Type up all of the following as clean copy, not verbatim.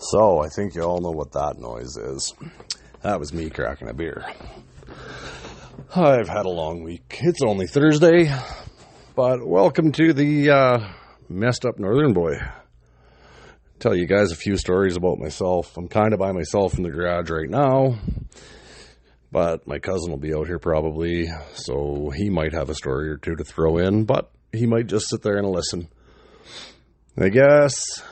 So, I think you all know what that noise is. That was me cracking a beer. I've had a long week. It's only Thursday, but welcome to the Messed Up Northern Boy. Tell you guys a few stories about myself. I'm kind of by myself in the garage right now, but my cousin will be out here probably, so he might have a story or two to throw in, but he might just sit there and listen. I guess...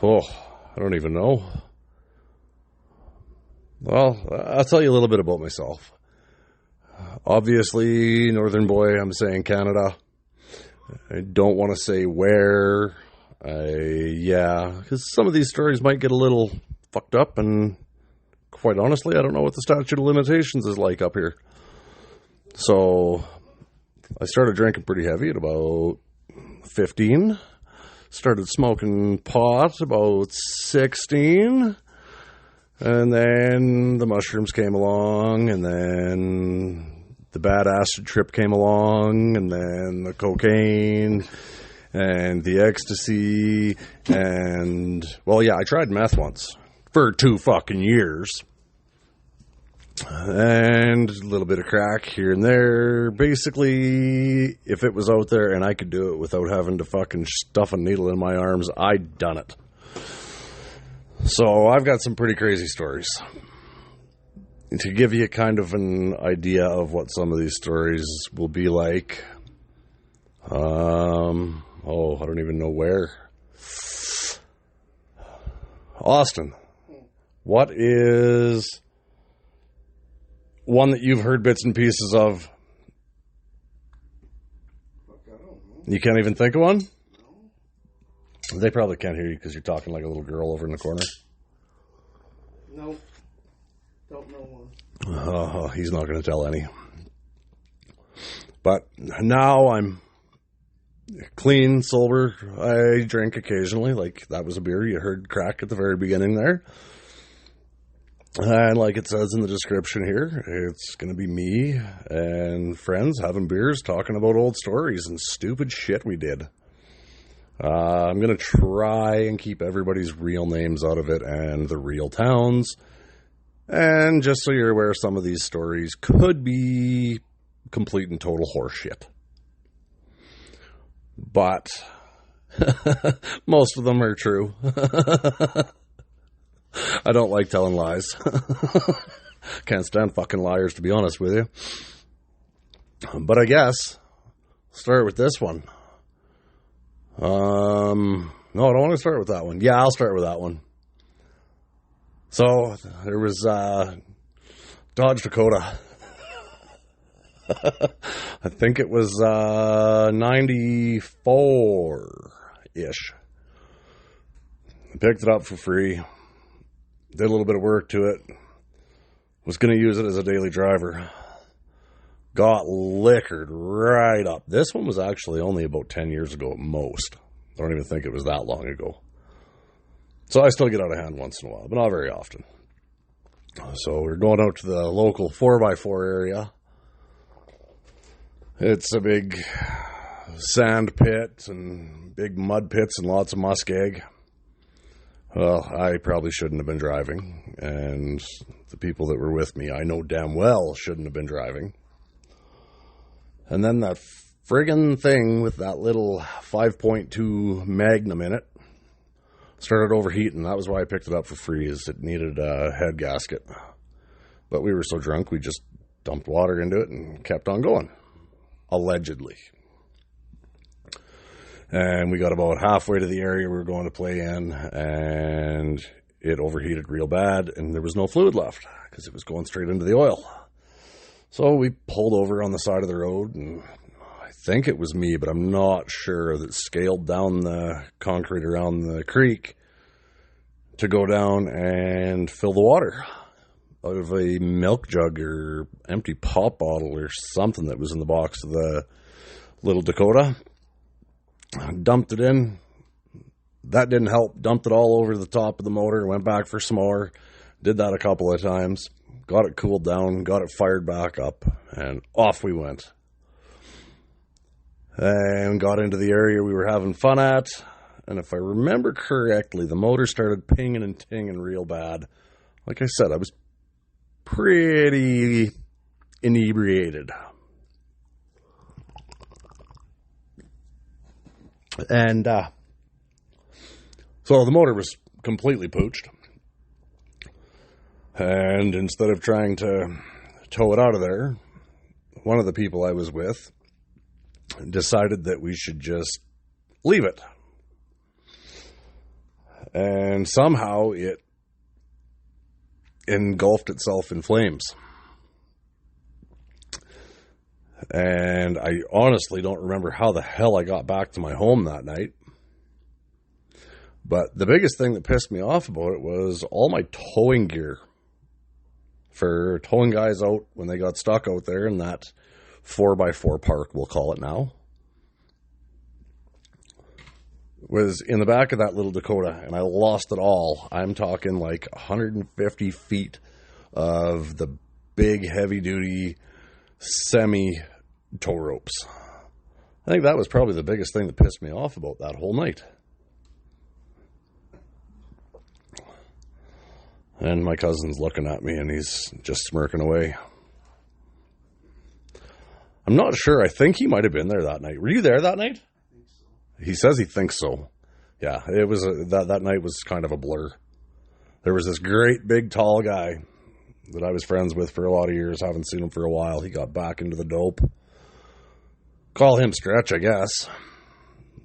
Oh, I don't even know. Well, I'll tell you a little bit about myself. Obviously, Northern Boy, I'm saying Canada. I don't want to say where. Because some of these stories might get a little fucked up, and quite honestly, I don't know what the statute of limitations is like up here. So, I started drinking pretty heavy at about 15. Started smoking pot about 16. And then the mushrooms came along, and then the bad acid trip came along, and then the cocaine, and the ecstasy, and, well, yeah, I tried meth once for 2 fucking years. And a little bit of crack here and there. Basically, if it was out there and I could do it without having to fucking stuff a needle in my arms, I'd done it. So I've got some pretty crazy stories. To give you kind of an idea of what some of these stories will be like. I don't even know where. Austin, what is one that you've heard bits and pieces of? You can't even think of one? They probably can't hear you because you're talking like a little girl over in the corner. No, don't know one. Oh, he's not going to tell any. But now I'm clean, sober. I drink occasionally. Like, that was a beer. You heard crack at the very beginning there. And like it says in the description here, it's going to be me and friends having beers, talking about old stories and stupid shit we did. I'm going to try and keep everybody's real names out of it and the real towns. And just so you're aware, some of these stories could be complete and total horseshit. But most of them are true. I don't like telling lies. Can't stand fucking liars, to be honest with you. But I guess I'll start with this one. No, I don't want to start with that one. Yeah, I'll start with that one. So, there was Dodge Dakota. I think it was 94-ish. I picked it up for free. Did a little bit of work to it. Was going to use it as a daily driver. Got liquored right up. This one was actually only about 10 years ago at most. I don't even think it was that long ago. So I still get out of hand once in a while, but not very often. So we're going out to the local 4x4 area. It's a big sand pit and big mud pits and lots of muskeg. Well, I probably shouldn't have been driving, and the people that were with me, I know damn well shouldn't have been driving. And then that friggin' thing with that little 5.2 Magnum in it started overheating. That was why I picked it up for free, is it needed a head gasket. But we were so drunk, we just dumped water into it and kept on going. Allegedly. And we got about halfway to the area we were going to play in, and it overheated real bad, and there was no fluid left because it was going straight into the oil. So we pulled over on the side of the road, and I think it was me, but I'm not sure, that scaled down the concrete around the creek to go down and fill the water out of a milk jug or empty pop bottle or something that was in the box of the little Dakota. Dumped it in. That didn't help. Dumped it all over the top of the motor. Went back for some more. Did that a couple of times. Got it cooled down. Got it fired back up. And off we went. And got into the area we were having fun at. and if I remember correctly, the motor started pinging and tinging real bad. Like I said, I was pretty inebriated. And so the motor was completely pooched. And instead of trying to tow it out of there, one of the people I was with decided that we should just leave it. And somehow it engulfed itself in flames. And I honestly don't remember how the hell I got back to my home that night. But the biggest thing that pissed me off about it was all my towing gear for towing guys out when they got stuck out there in that 4x4 park, we'll call it now, was in the back of that little Dakota, and I lost it all. I'm talking like 150 feet of the big heavy-duty semi-tow ropes. I think that was probably the biggest thing that pissed me off about that whole night. And my cousin's looking at me, and he's just smirking away. I'm not sure. I think he might have been there that night. Were you there that night? I think so. He says he thinks so. Yeah, it was that night was kind of a blur. There was this great, big, tall guy that I was friends with for a lot of years. Haven't seen him for a while. He got back into the dope. Call him Stretch, I guess.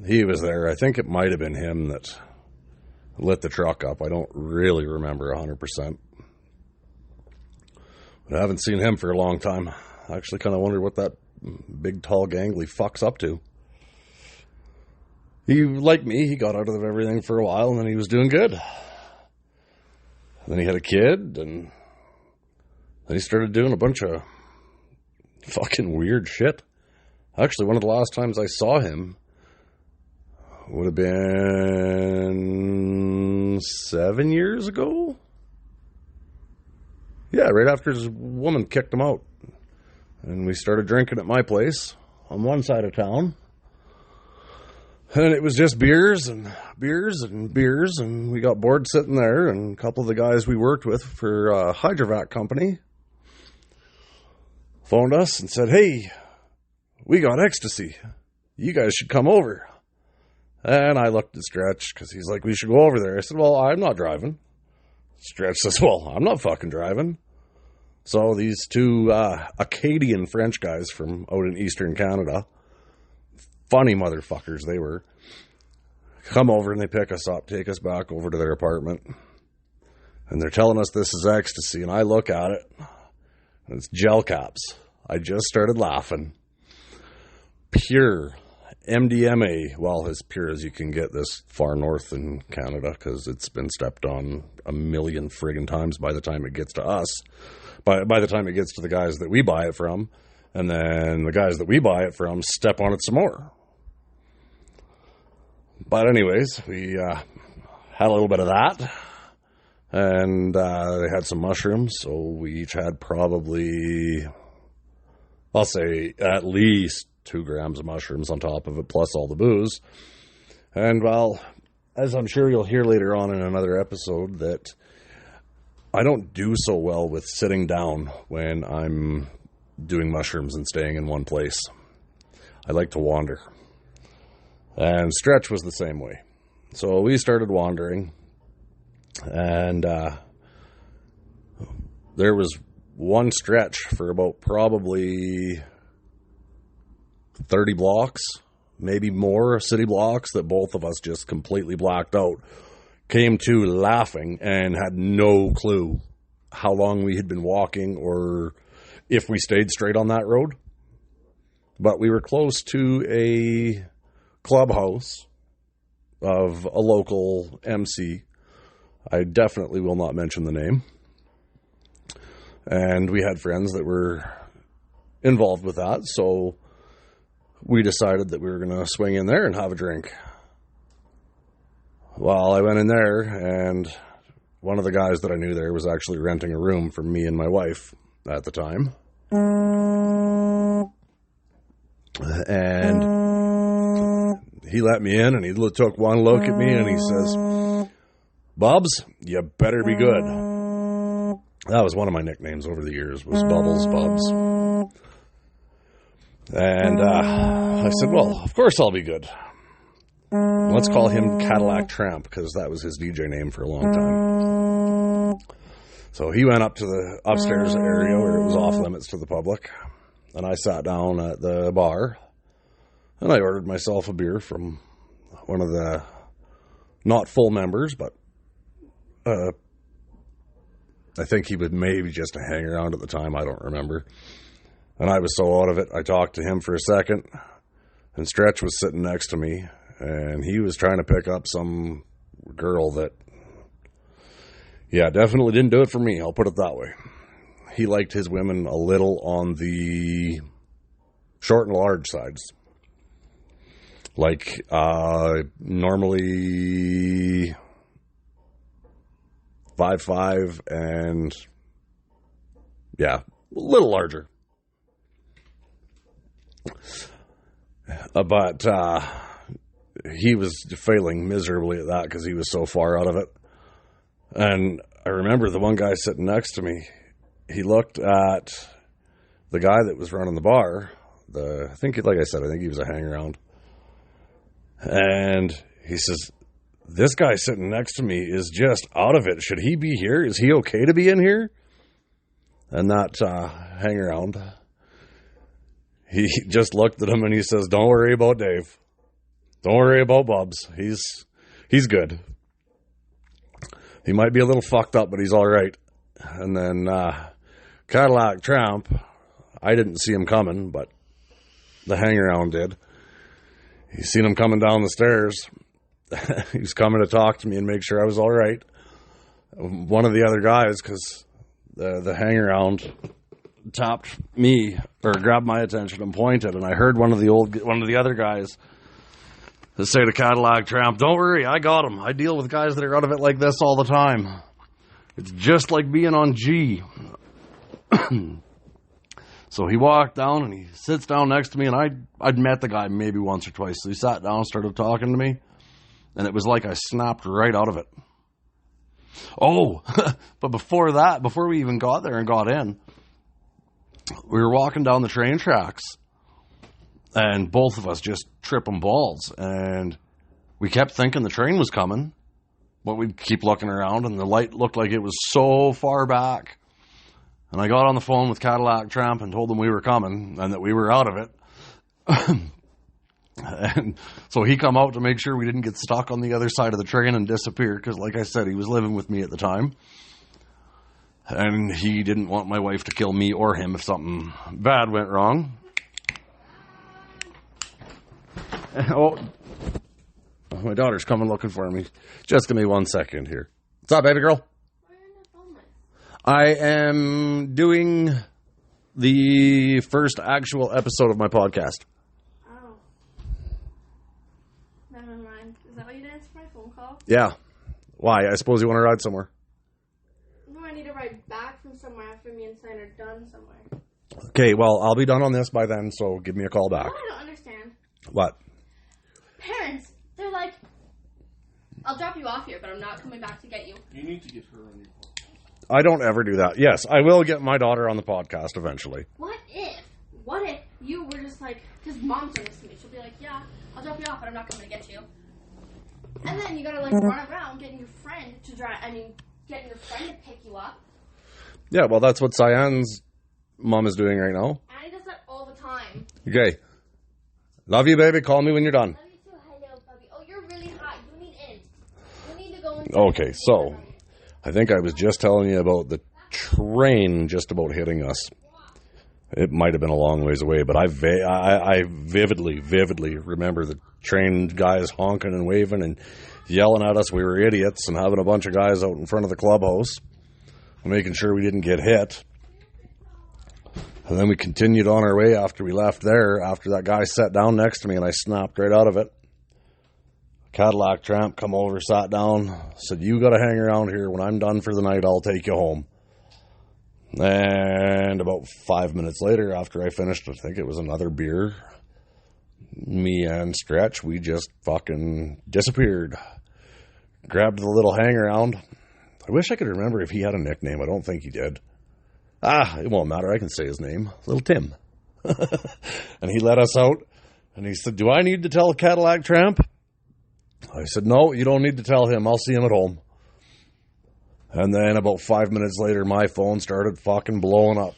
He was there. I think it might have been him that lit the truck up. I don't really remember 100%. But I haven't seen him for a long time. I actually kind of wonder what that big, tall, gangly fuck's up to. He, like me, he got out of everything for a while, and then he was doing good. And then he had a kid, and then he started doing a bunch of fucking weird shit. Actually, one of the last times I saw him would have been 7 years ago. Yeah, right after his woman kicked him out. And we started drinking at my place on one side of town. And it was just beers and beers and beers. And we got bored sitting there. And a couple of the guys we worked with for Hydrovac Company phoned us and said, "Hey, we got ecstasy. You guys should come over." And I looked at Stretch because he's like, "We should go over there." I said, "Well, I'm not driving." Stretch says, "Well, I'm not fucking driving." So these two Acadian French guys from out in Eastern Canada, funny motherfuckers they were, come over and they pick us up, take us back over to their apartment. And they're telling us this is ecstasy. And I look at it, and it's gel caps. I just started laughing. Pure MDMA, well, as pure as you can get this far north in Canada, because it's been stepped on a million friggin' times by the time it gets to us. By the time it gets to the guys that we buy it from, and then the guys that we buy it from step on it some more. But anyways, we had a little bit of that, and they had some mushrooms, so we each had probably, I'll say, at least 2 grams of mushrooms on top of it, plus all the booze. And well, as I'm sure you'll hear later on in another episode, that I don't do so well with sitting down when I'm doing mushrooms and staying in one place. I like to wander. And Stretch was the same way. So we started wandering, and there was one stretch for about probably 30 blocks, maybe more city blocks, that both of us just completely blacked out, came to laughing, and had no clue how long we had been walking or if we stayed straight on that road. But we were close to a clubhouse of a local MC. I definitely will not mention the name. And we had friends that were involved with that, so we decided that we were going to swing in there and have a drink. Well, I went in there, and one of the guys that I knew there was actually renting a room for me and my wife at the time. And he let me in, and he took one look at me, and he says, "Bubs, you better be good." That was one of my nicknames over the years, was Bubbles, Bubs. And I said, well, of course I'll be good. Let's call him Cadillac Tramp, because that was his DJ name for a long time. So he went up to the upstairs area where it was off limits to the public, and I sat down at the bar, and I ordered myself a beer from one of the not full members, but I think he was maybe just a hang-around at the time. I don't remember. And I was so out of it, I talked to him for a second, and Stretch was sitting next to me, and he was trying to pick up some girl that, yeah, definitely didn't do it for me. I'll put it that way. He liked his women a little on the short and large sides. Like, normally 5'5", and yeah, a little larger. But he was failing miserably at that because he was so far out of it. And I remember the one guy sitting next to me, he looked at the guy that was running the bar. I think he was a hang-around. And he says, "This guy sitting next to me is just out of it. Should he be here? Is he okay to be in here?" And that hang-around, he just looked at him and he says, "Don't worry about Dave. Don't worry about Bubs. He's good. He might be a little fucked up, but he's all right." And then Cadillac Tramp, I didn't see him coming, but the hang-around did. He seen him coming down the stairs. He was coming to talk to me and make sure I was all right. One of the other guys, because the hang-around tapped me or grabbed my attention and pointed, and I heard one of the other guys say to Cadillac Tramp, "Don't worry, I got him. I deal with guys that are out of it like this all the time. It's just like being on G." So he walked down and he sits down next to me, and I'd met the guy maybe once or twice. So he sat down and started talking to me, and it was like I snapped right out of it. Oh, but before we even got there and got in, we were walking down the train tracks, and both of us just tripping balls, and we kept thinking the train was coming, but we'd keep looking around, and the light looked like it was so far back. And I got on the phone with Cadillac Tramp and told them we were coming and that we were out of it. And so he come out to make sure we didn't get stuck on the other side of the train and disappear, because like I said, he was living with me at the time. And he didn't want my wife to kill me or him if something bad went wrong. Oh, my daughter's coming looking for me. Just give me 1 second here. What's up, baby girl? I am doing the first actual episode of my podcast. Oh. Never mind. Is that why you didn't answer my phone call? Yeah. Why? I suppose you want to ride somewhere. No, I need to ride back from somewhere after me and Sign are done somewhere. Okay, well, I'll be done on this by then, so give me a call back. No, I don't understand. What? Parents, they're like, "I'll drop you off here, but I'm not coming back to get you." You need to get her on your podcast. I don't ever do that. Yes, I will get my daughter on the podcast eventually. What if you were just like, because Mom's done this to me. She'll be like, "Yeah, I'll drop you off, but I'm not coming to get you." And then you gotta like run around getting your friend to getting your friend to pick you up. Yeah, well, that's what Cyan's mom is doing right now. Annie does that all the time. Okay. Love you, baby. Call me when you're done. Love you too. Hello, puppy. Oh, you're really hot. You need in. You need to go inside. Okay, so I think I was just telling you about the train just about hitting us. It might have been a long ways away, but I vividly remember the train guys honking and waving and yelling at us we were idiots, and having a bunch of guys out in front of the clubhouse and making sure we didn't get hit. And then we continued on our way after we left there, after that guy sat down next to me, and I snapped right out of it. Cadillac Tramp come over, sat down, said, "You got to hang around here. When I'm done for the night, I'll take you home." And about 5 minutes later, after I finished, I think it was another beer, me and Stretch, we just fucking disappeared. Grabbed the little hang around. I wish I could remember if he had a nickname. I don't think he did. It won't matter. I can say his name. Little Tim. And he let us out. And he said, do I need to tell Cadillac Tramp? I said, no, you don't need to tell him. I'll see him at home. And then about 5 minutes later, my phone started fucking blowing up.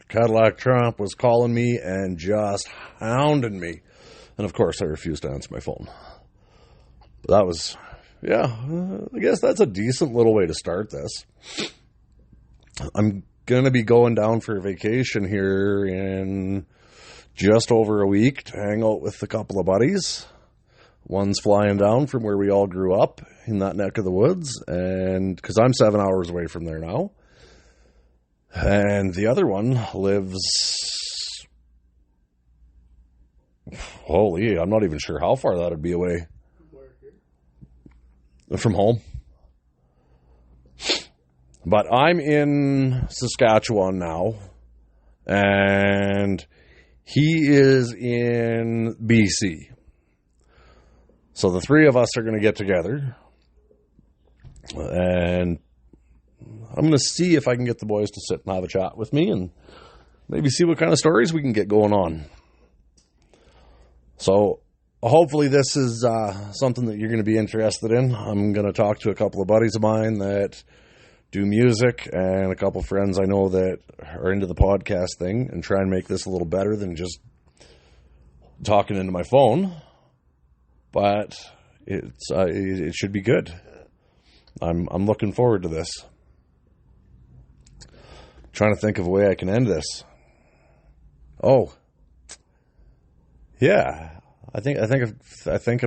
Cadillac Tramp was calling me and just hounding me. And of course, I refused to answer my phone. But that was, I guess that's a decent little way to start this. I'm going to be going down for a vacation here in just over a week to hang out with a couple of buddies. One's flying down from where we all grew up in that neck of the woods, and because I'm 7 hours away from there now. And the other one lives, holy, I'm not even sure how far that would be away from home. But I'm in Saskatchewan now, and he is in BC. So the three of us are going to get together, and I'm going to see if I can get the boys to sit and have a chat with me and maybe see what kind of stories we can get going on. So hopefully this is something that you're going to be interested in. I'm going to talk to a couple of buddies of mine that do music and a couple of friends I know that are into the podcast thing and try and make this a little better than just talking into my phone. But it should be good. I'm looking forward to this. Trying to think of a way I can end this. Oh, yeah. I think I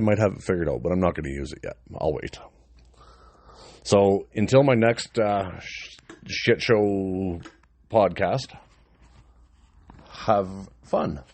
might have it figured out, but I'm not going to use it yet. I'll wait. So until my next shit show podcast, have fun.